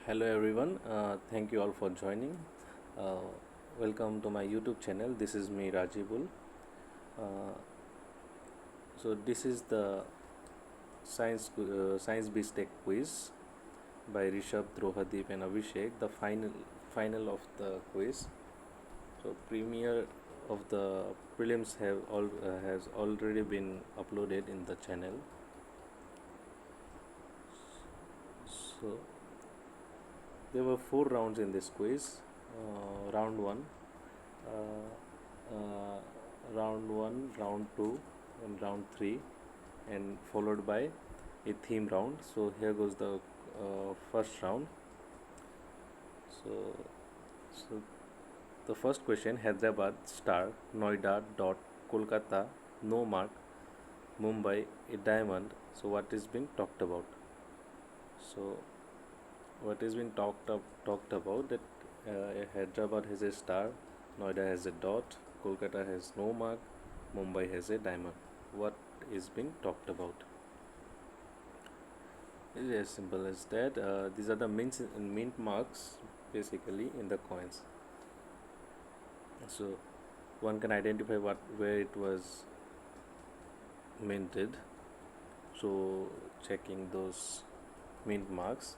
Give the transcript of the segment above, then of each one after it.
Hello everyone, thank you all for joining. Uh, Welcome to my YouTube channel. This is me Rajibul. Uh, this is the Science Beast Tech quiz by Rishabh, Drohadeep and Abhishek. The final of the quiz. So premiere of the prelims has already been uploaded in the channel. So there were 4 rounds in this quiz. Round one, uh, uh, round one, round two, and round three, and followed by a theme round. So here goes the first round. So, so the first question: Hyderabad star, Noida dot, Kolkata no mark, Mumbai a diamond. So what is being talked about? So what has been talked about that Hyderabad has a star, Noida has a dot, Kolkata has no mark, Mumbai has a diamond. What is being talked about? It is as simple as that. These are the mint marks basically in the coins. So one can identify where it was minted. So checking those mint marks.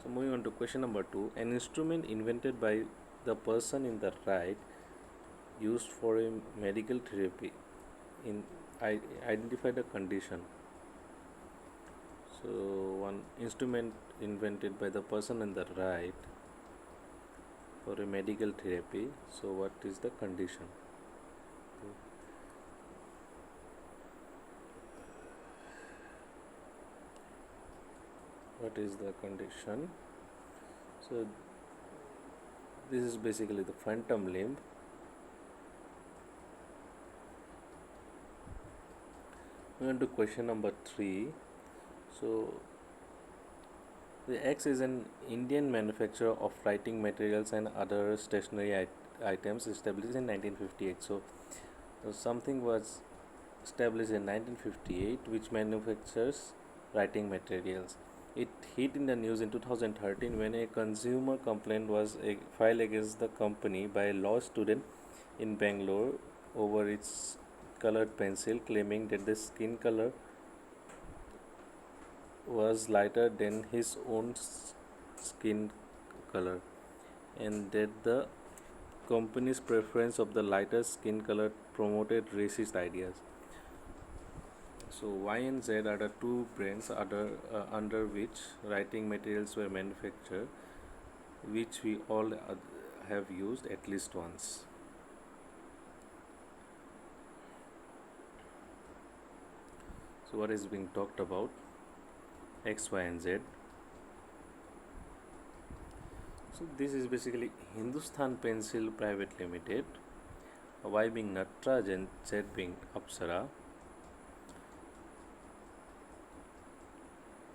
So moving on to question number 2, an instrument invented by the person in the right used for a medical therapy. In identify the condition. So one instrument invented by the person in the right for a medical therapy. So what is the condition? What is the condition? So this is basically the phantom limb. Moving on to question number 3. So the X is an Indian manufacturer of writing materials and other stationery items established in 1958. So something was established in 1958 which manufactures writing materials. It hit in the news in 2013 when a consumer complaint was filed against the company by a law student in Bangalore over its colored pencil, claiming that the skin color was lighter than his own skin color and that the company's preference of the lighter skin color promoted racist ideas. So Y and Z are the two brands under which writing materials were manufactured, which we all have used at least once. So what is being talked about? X, Y and Z. So this is basically Hindustan Pencil Private Limited, Y being Natraj and Z being Apsara.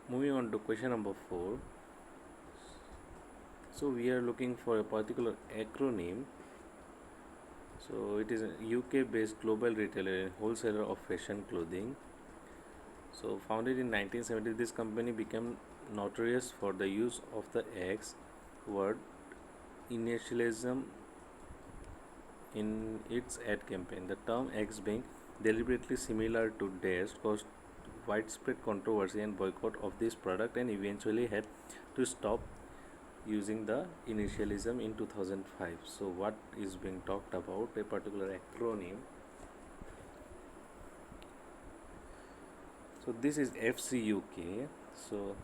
Moving on to question number 4. So we are looking for a particular acronym. So it is a UK based global retailer and wholesaler of fashion clothing. So founded in 1970, this company became notorious for the use of the X word initialism in its ad campaign. The term X being deliberately similar to dash caused widespread controversy and boycott of this product and eventually had to stop using the initialism in 2005. So what is being talked about? A particular acronym. So this is FCUK. So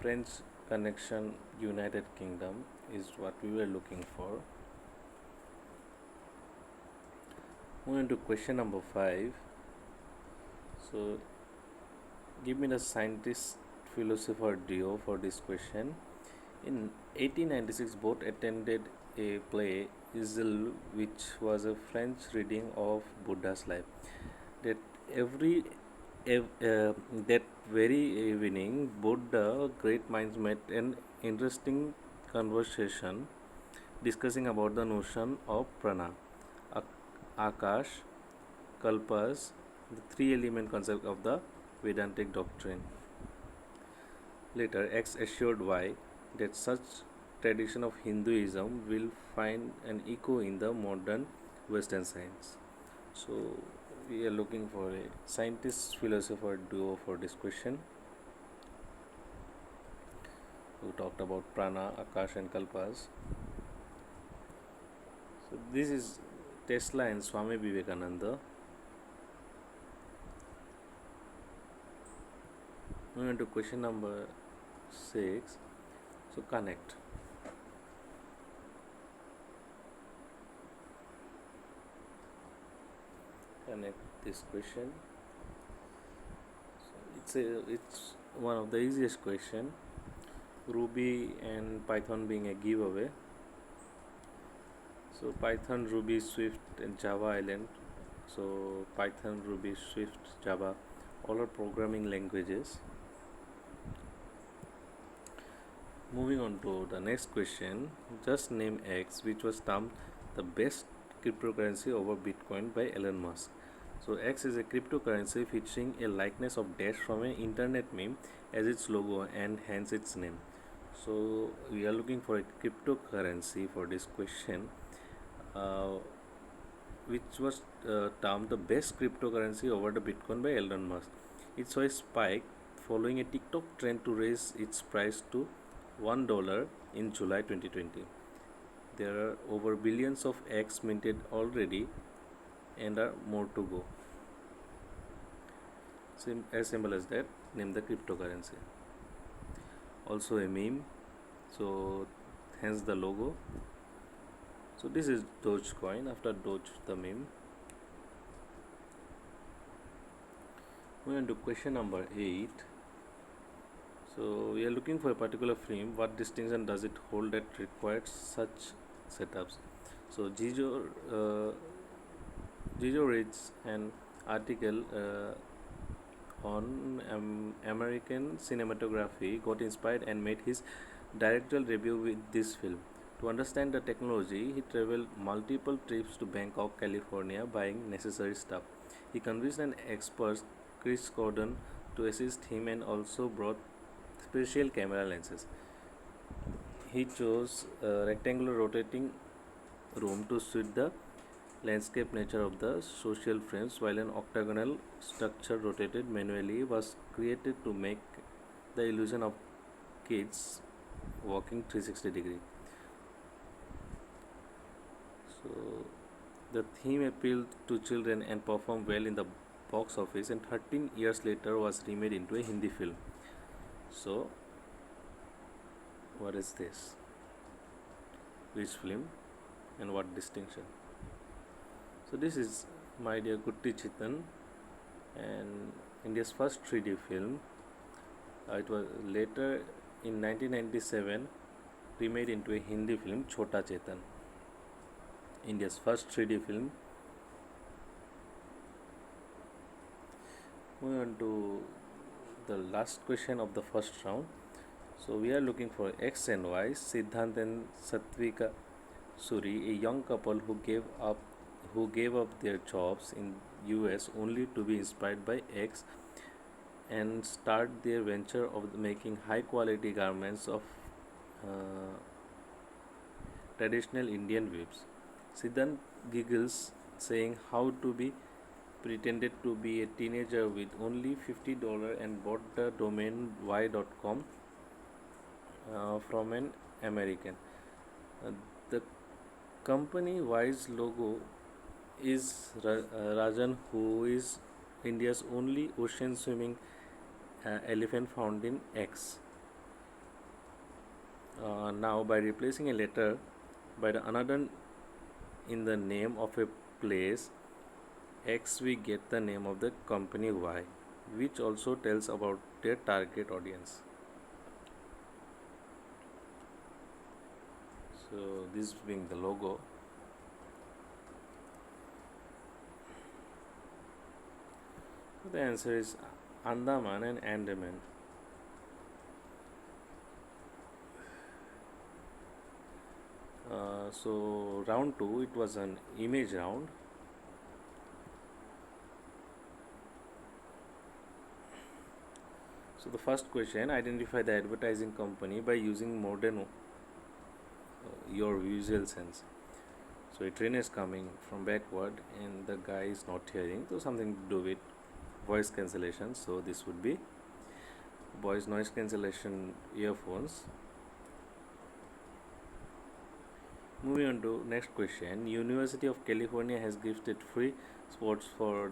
French Connection United Kingdom is what we were looking for. Moving to question number 5. So give me the scientist philosopher duo for this question. In 1896, both attended a play, Isil, which was a French reading of Buddha's life. That every that very evening, both the great minds met an interesting conversation discussing about the notion of prana, akash, kalpas, the three element concept of the Vedantic doctrine. Later, X assured Y that such tradition of Hinduism will find an echo in the modern Western science. So we are looking for a scientist philosopher duo for this question. We talked about Prana, Akash, and Kalpas. So this is Tesla and Swami Vivekananda. Moving on to question number 6. So connect. Connect this question. So it's one of the easiest question. Ruby and Python being a giveaway. So Python, Ruby, Swift, and Java Island. So Python, Ruby, Swift, Java, all are programming languages. Moving on to the next question, just name X, which was termed the best cryptocurrency over Bitcoin by Elon Musk. So X is a cryptocurrency featuring a likeness of Dash from an internet meme as its logo and hence its name. So we are looking for a cryptocurrency for this question, uh, which was termed the best cryptocurrency over the Bitcoin by Elon Musk. It saw a spike following a TikTok trend to raise its price to $1 in July 2020. There are over billions of X minted already and are more to go. As simple as that, name the cryptocurrency. Also a meme, so hence the logo. So this is Dogecoin, after Doge the meme. Moving on to question number 8. So we are looking for a particular film. What distinction does it hold that requires such setups? So Gijo reads an article on American cinematography, got inspired and made his directorial debut with this film. To understand the technology, he traveled multiple trips to Bangkok, California, buying necessary stuff. He convinced an expert, Chris Gordon, to assist him and also brought special camera lenses. He chose a rectangular rotating room to suit the landscape nature of the social frames, while an octagonal structure rotated manually was created to make the illusion of kids walking 360 degree. So the theme appealed to children and performed well in the box office, and 13 years later was remade into a Hindi film. So what is this? Which film and what distinction? So this is My Dear Gutti Chitan, and India's first 3D film. It was later in 1997 remade into a Hindi film, Chota Chetan. India's first 3D film. Moving on to the last question of the first round. So we are looking for X and Y, Siddhant and Satvika Suri, a young couple who gave up their jobs in US only to be inspired by X and start their venture of making high quality garments of uh, traditional Indian weaves. Siddhant giggles, saying how to be pretended to be a teenager with only $50 and bought the domain y.com from an American. Uh, the company Y's logo is Rajan, who is India's only ocean swimming elephant found in X. Now, by replacing a letter by the another in the name of a place X, we get the name of the company Y, which also tells about their target audience. So, this being the logo. The answer is Andaman and Andaman. So round 2, it was an image round. So the first question, identify the advertising company by using more than your visual sense. So a train is coming from backward and the guy is not hearing, so something to do with voice cancellation. So this would be voice noise cancellation earphones. Moving on to next question. University of California has gifted free spots for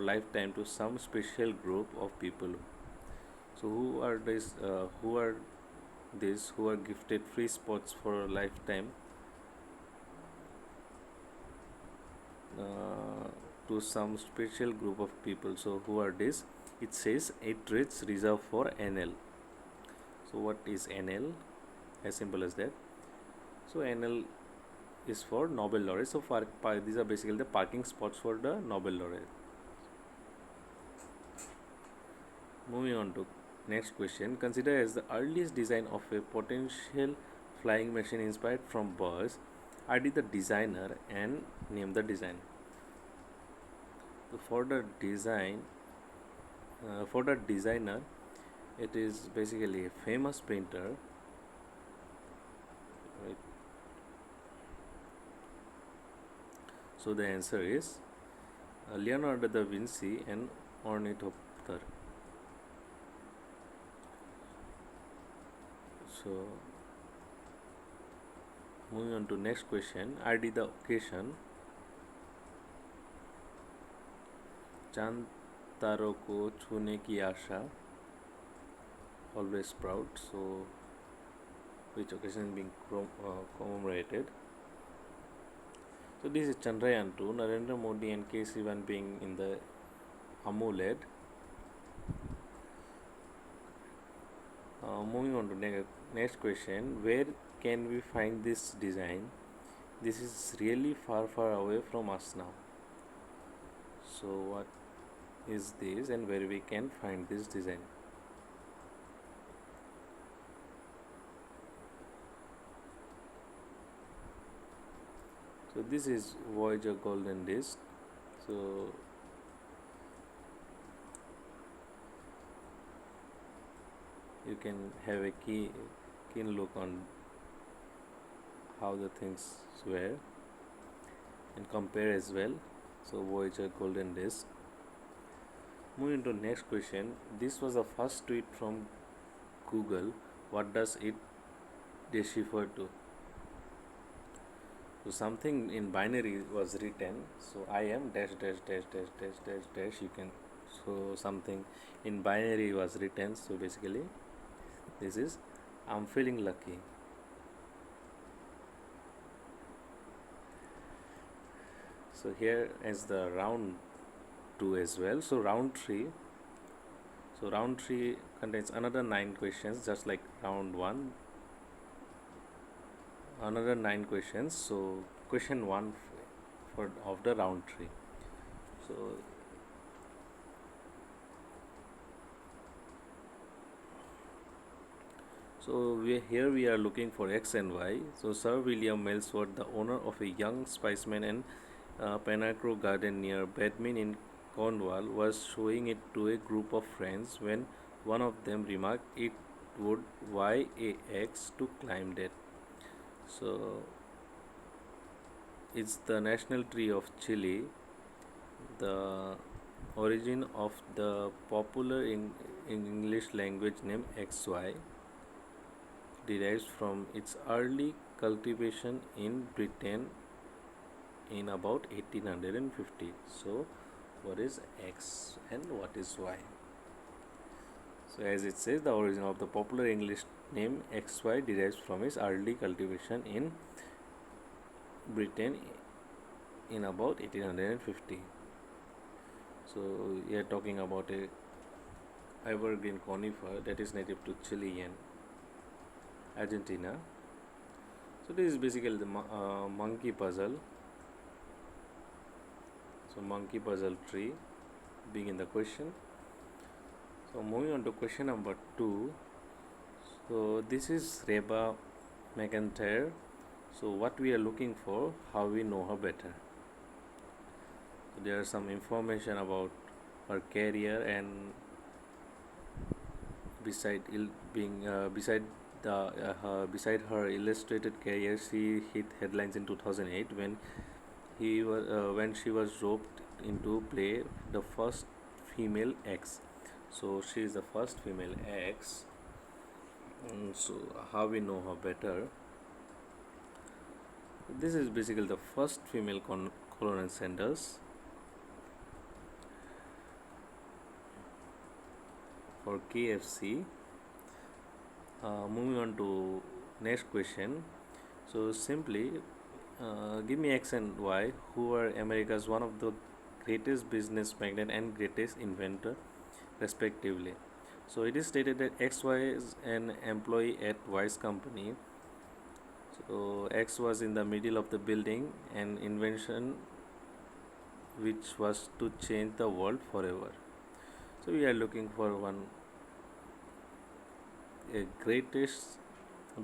lifetime to some special group of people. So who are these? Who are these who are gifted free spots for a lifetime uh, to some special group of people? So who are these? It says it reads reserved for NL. So what is NL? As simple as that. So NL is for Nobel laureates. So these are basically the parking spots for the Nobel laureate. Moving on to next question. Consider as the earliest design of a potential flying machine inspired from Buzz. ID the designer and name the design. So for the designer, it is basically a famous painter. Right. So the answer is Leonardo da Vinci and ornithopter. So moving on to next question. ID the occasion. चांद तारों को छूने की आशा, always proud. So which occasion is being commemorated? So this is Chandrayaan 2, Narendra Modi and K. Sivan being in the AMOLED. Moving on to next question. Where can we find this design? This is really far away from us now. So what is this and where we can find this design? So this is Voyager Golden Disc. So you can have a keen look on how the things were and compare as well. So Voyager Golden Disc. Moving to next question. This was the first tweet from Google. What does it decipher to? So something in binary was written. So I am dash dash dash dash dash dash dash. You can, so something in binary was written. So basically this is I'm feeling lucky. So here is the round 2 as well. So round 3. So round 3 contains another 9 questions, just like round 1. Another 9 questions. So question 1 for of the round 3. So here we are looking for X and Y. So Sir William Melsworth, the owner of a young spiceman and Penacro garden near Badmin in Cornwall, was showing it to a group of friends when one of them remarked it would YAX to climb that. So it's the national tree of Chile. The origin of the popular in English language name XY derives from its early cultivation in Britain in about 1850. So what is X and what is Y? So as it says, the origin of the popular English name XY derives from its early cultivation in Britain in about 1850. So we are talking about a evergreen conifer that is native to Chile and Argentina. So this is basically the monkey puzzle. So monkey puzzle tree being in the question. So moving on to question number 2. So this is Reba McEntire. So what we are looking for, how we know her better. So there are some information about her career and beside her illustrated career, she hit headlines in 2008 when she was roped into play the first female X. So she is the first female X. So how we know her better? This is basically the first female Colonel Sanders for KFC. Moving on to next question. So simply give me X and Y, who are America's one of the greatest business magnate and greatest inventor, respectively. So it is stated that XY is an employee at Y's company. So X was in the middle of the building an invention which was to change the world forever. So we are looking for one a greatest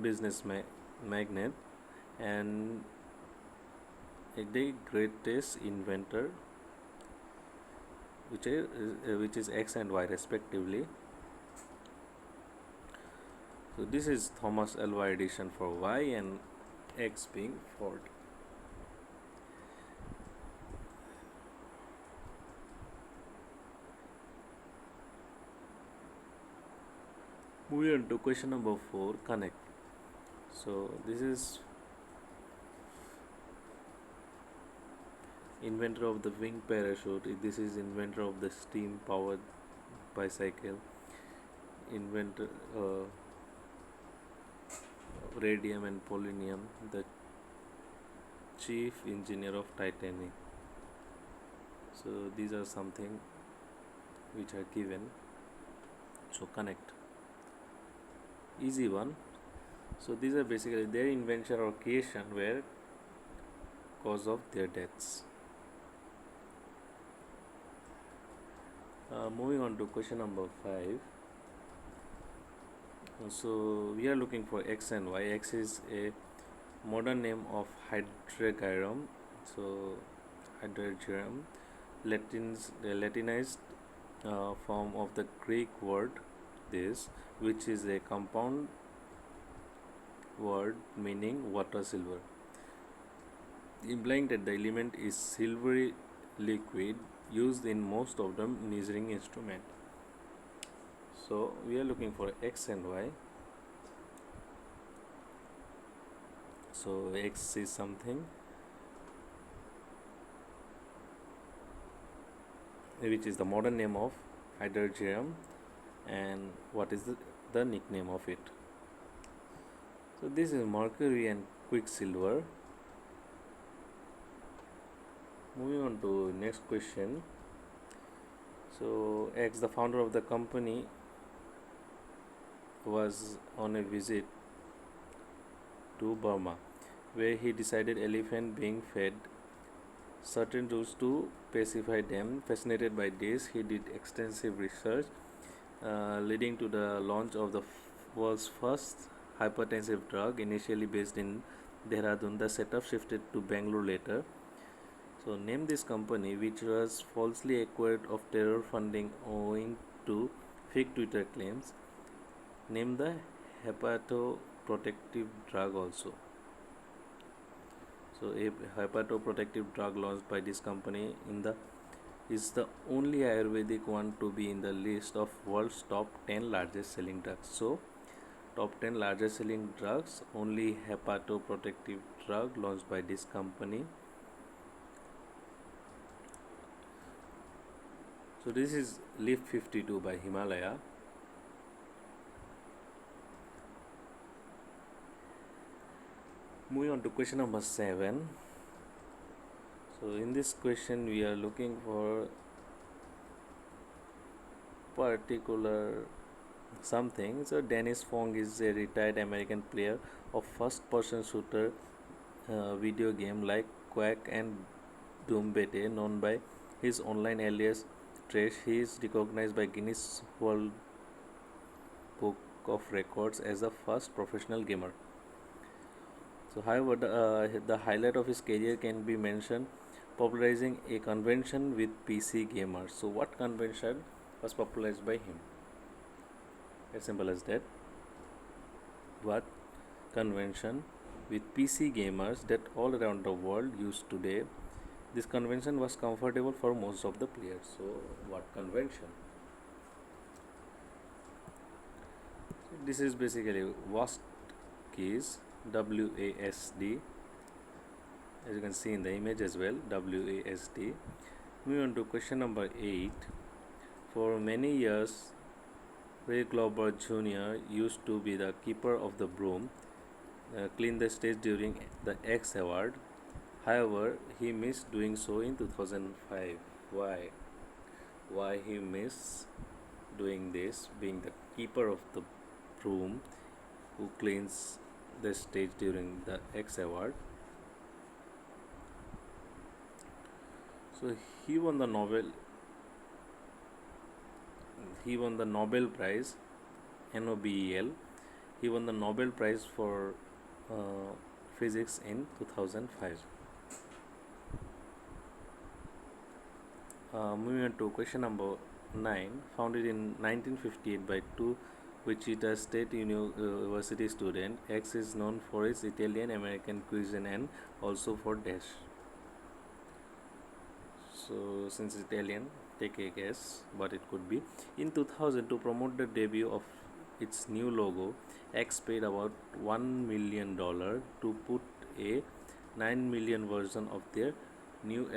business magnate and the greatest inventor, which is X and Y respectively. So this is Thomas Alva Edison for Y and X being Ford. Moving on to question number 4, connect. So this is inventor of the wing parachute. This is inventor of the steam powered bicycle. Inventor radium and polonium. The chief engineer of Titanic. So these are something which are given. So connect. Easy one. So these are basically their invention or creation were cause of their deaths. Moving on to question number 5. So we are looking for X and Y. X is a modern name of hydrargyrum. So hydrargyrum, the Latinized form of the Greek word this, which is a compound word meaning water silver, implying that the element is silvery liquid used in most of the measuring instrument. So we are looking for X and Y. So X is something which is the modern name of hydrargyrum, and what is the nickname of it. So this is mercury and quicksilver. Moving on to next question. So X, the founder of the company, was on a visit to Burma, where he decided elephant being fed certain rules to pacify them. Fascinated by this, he did extensive research, leading to the launch of the world's first hypertensive drug, initially based in Dehradun. The setup shifted to Bangalore later. So name this company, which was falsely accused of terror funding owing to fake Twitter claims. Name the hepatoprotective drug also. So a hepatoprotective drug launched by this company is the only Ayurvedic one to be in the list of world's top 10 largest selling drugs. So top 10 largest selling drugs, only hepatoprotective drug launched by this company. So this is Leaf 52 by Himalaya. Moving on to question number 7. So in this question we are looking for particular something. So Dennis Fong is a retired American player of first person shooter video game like Quake and Doom Beta, known by his online alias Trash. He is recognized by Guinness World Book of Records as the first professional gamer. So, however, the highlight of his career can be mentioned popularizing a convention with PC gamers. So, what convention was popularized by him? as simple as that. What convention with PC gamers that all around the world use today. This convention was comfortable for most of the players. So, what convention? So this is basically WASD keys, WASD, as you can see in the image as well, WASD. Moving on to question number 8. For many years, Ray Glauber Jr. used to be the keeper of the broom, clean the stage during the X Award. However, he missed doing so in 2005. Why? Why he missed doing this, being the keeper of the broom who cleans the stage during the X Award? So he won the Nobel. He won the Nobel Prize, NOBEL. He won the Nobel Prize for physics in 2005. Moving on to question number 9. Founded in 1958 by two Wichita State University student, X is known for its Italian American cuisine and also for dash. So since Italian, take a guess what it could be. In 2000, to promote the debut of its new logo, X paid about $1 million to put a 9 million version of their new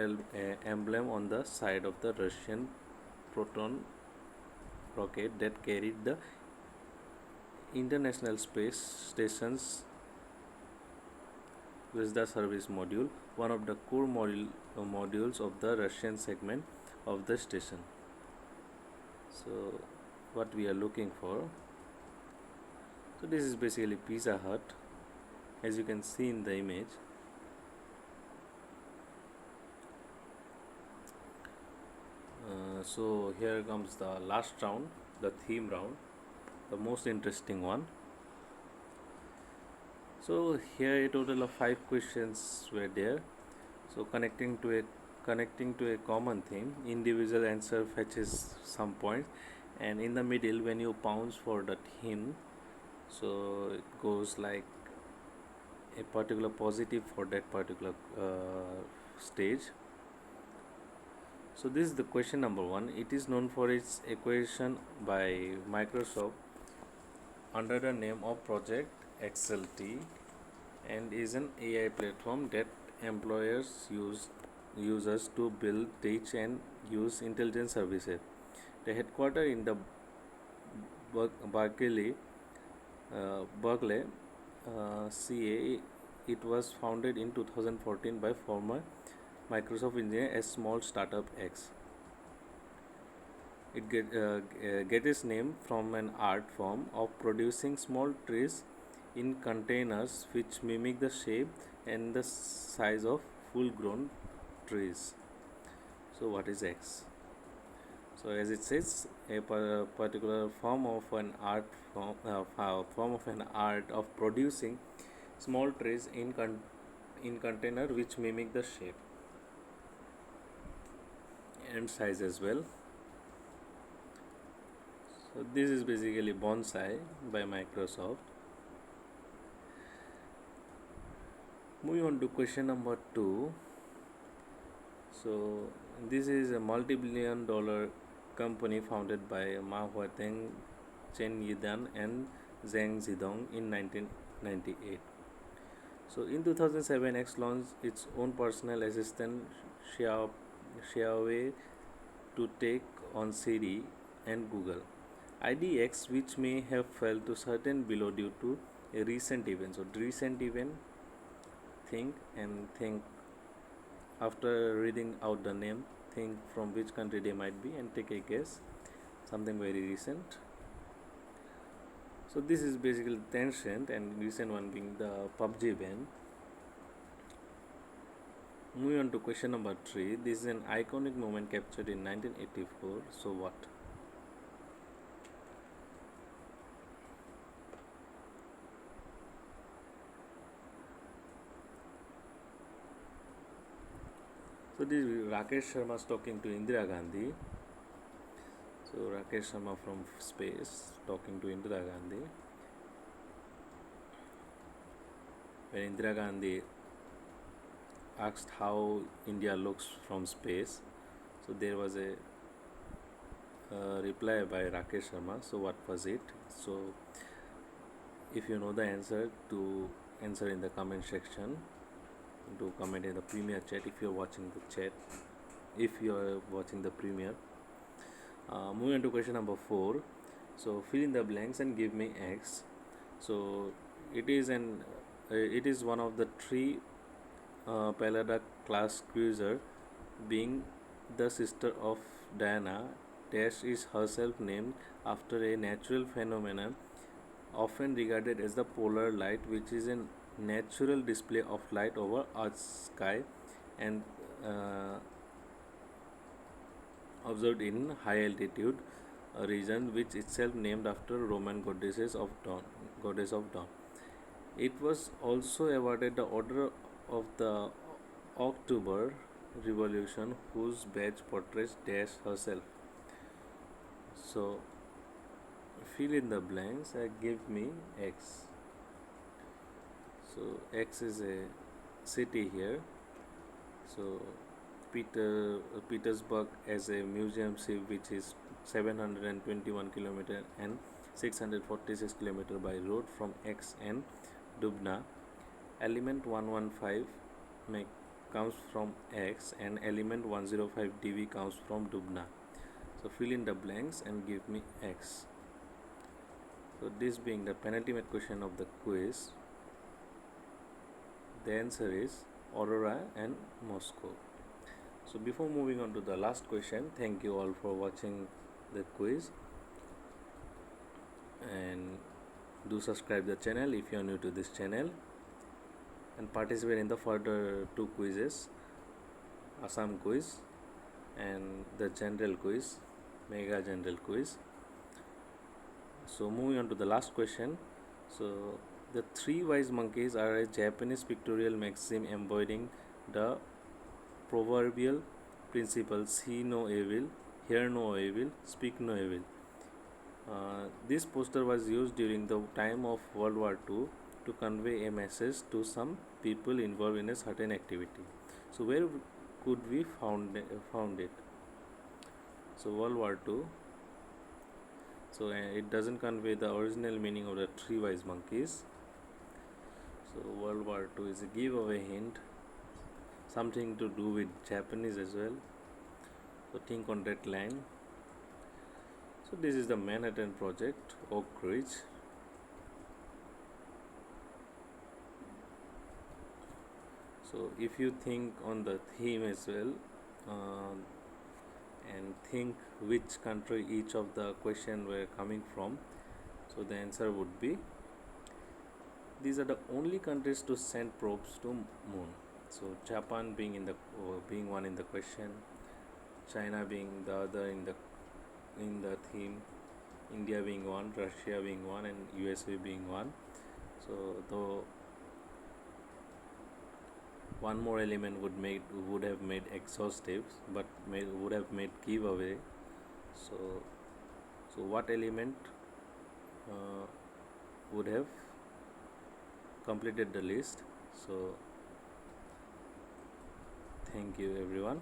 emblem on the side of the Russian Proton rocket that carried the International Space Station's Zvezda service module, one of the core modules of the Russian segment of the station. So, what we are looking for. So, this is basically Pizza Hut, as you can see in the image. So, here comes the last round, the theme round, the most interesting one. So here a total of 5 questions were there. So connecting to a common theme, individual answer fetches some points, and in the middle when you pounce for the theme, so it goes like a particular positive for that particular stage. So this is the question number 1. It is known for its acquisition by Microsoft under the name of Project XLT and is an AI platform that employers use users to build, teach and use intelligence services. The headquarters in the Berkeley, CA. It was founded in 2014 by former Microsoft engineer as small startup X. It get its name from an art form of producing small trees in containers which mimic the shape and the size of full-grown trees. So what is X? So as it says, a particular form of an art of producing small trees in container which mimic the shape and size as well. So this is basically Bonsai by Microsoft. Moving on to question number 2. So this is a multi-billion dollar company founded by Ma Huateng, Chen Yidan and Zhang Zidong in 1998. So in 2007, X launched its own personal assistant Xiaowei to take on Siri and Google. IDX, which may have fell to certain below due to a recent event. So recent event, think after reading out the name, think from which country they might be and take a guess. Something very recent. So this is basically Tencent and recent one being the PUBG ban. Moving on to question number 3. This is an iconic moment captured in 1984. So what? So this is Rakesh Sharma talking to Indira Gandhi. So Rakesh Sharma from space talking to Indira Gandhi. When Indira Gandhi asked how India looks from space, so there was a reply by Rakesh Sharma. So what was it? So if you know the answer, to answer in the comment section, to comment in the Premiere chat if you're watching the chat, if you're watching the Premiere. Moving on to question number 4. So fill in the blanks and give me X. So it is one of the three Pallada class cruiser, being the sister of Diana. Dash is herself named after a natural phenomenon often regarded as the polar light, which is a natural display of light over Earth's sky and observed in high altitude region, which itself named after Roman goddess of dawn. It was also awarded the Order of the October Revolution, whose badge portrays Dash herself. So fill in the blanks and give me X. So X is a city here. So Petersburg as a museum city, which is 721 kilometer and 646 kilometer by road from X, and Dubna. Element 115 comes from X and element 105 dV comes from Dubna. So fill in the blanks and give me X. So this being the penultimate question of the quiz, the answer is Aurora and Moscow. So before moving on to the last question, thank you all for watching the quiz, and do subscribe the channel if you are new to this channel, and participate in the further 2 quizzes, Assam quiz and the general quiz, mega general quiz. So moving on to the last question. So the 3 wise monkeys are a Japanese pictorial maxim embodying the proverbial principle: see no evil, hear no evil, speak no evil. This poster was used during the time of World War II to convey a message to some people involved in a certain activity. So where could we found it? So World War II. So it doesn't convey the original meaning of the 3 wise monkeys. So World War II is a giveaway hint, something to do with Japanese as well. So think on that line. So this is the Manhattan Project, Oak Ridge. So if you think on the theme as well, and think which country each of the question were coming from, so the answer would be, these are the only countries to send probes to moon. So Japan being being one in the question, China being the other in the theme, India being one, Russia being one, and USA being one. So though one more element would have made exhaustive, but would have made giveaway. So what element would have completed the list? So thank you everyone.